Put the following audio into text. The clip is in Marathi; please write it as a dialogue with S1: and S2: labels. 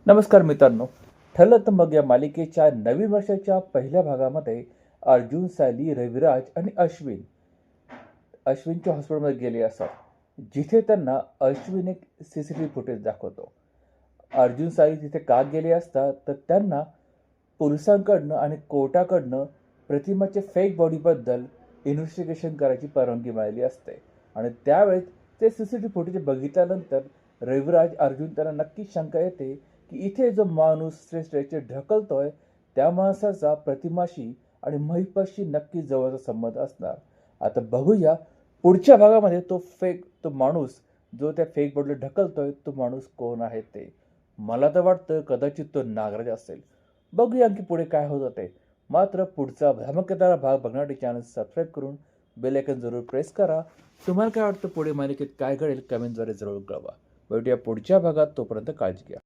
S1: नमस्कार मित्रांनो. ठरलं तर मग या मालिकेच्या नवीन वर्षाच्या पहिल्या भागामध्ये अर्जुन, सायली, रविराज आणि अश्विनच्या हॉस्पिटलमध्ये गेले असतात, जिथे त्यांना अश्विन एक CCTV फुटेज दाखवतो. अर्जुन, सायली तिथे का गेले असतात तर त्यांना पोलिसांकडनं आणि कोर्टाकडनं प्रतिमाच्या फेक बॉडीबद्दल इन्व्हेस्टिगेशन करायची परवानगी मिळाली असते. आणि त्यावेळेस ते CCTV फुटेज बघितल्यानंतर रविराज, अर्जुन त्यांना नक्कीच शंका येते की इथे जो माणूस स्ट्रेचर ढकलतोय त्या माणसाचा प्रतिमाशी आणि महिपाशी नक्की जवळचा संबंध असणार. आता बघूया पुढच्या भागामध्ये तो माणूस जो त्या फेक बॉडीला ढकलतोय तो माणूस कोण आहे ते. मला तर वाटतं कदाचित तो नागराज असेल. बघूया आणखी पुढे काय होतं ते. मात्र पुढचा धमाकेदार भाग बघण्यासाठी चॅनल सबस्क्राईब करून बेल आयकॉन जरूर प्रेस करा. तुम्हाला काय वाटतं पुढे मालिकेत काय घडेल कमेंटद्वारे जरूर कळवा. भेटूया पुढच्या भागात. तोपर्यंत काळजी घ्या.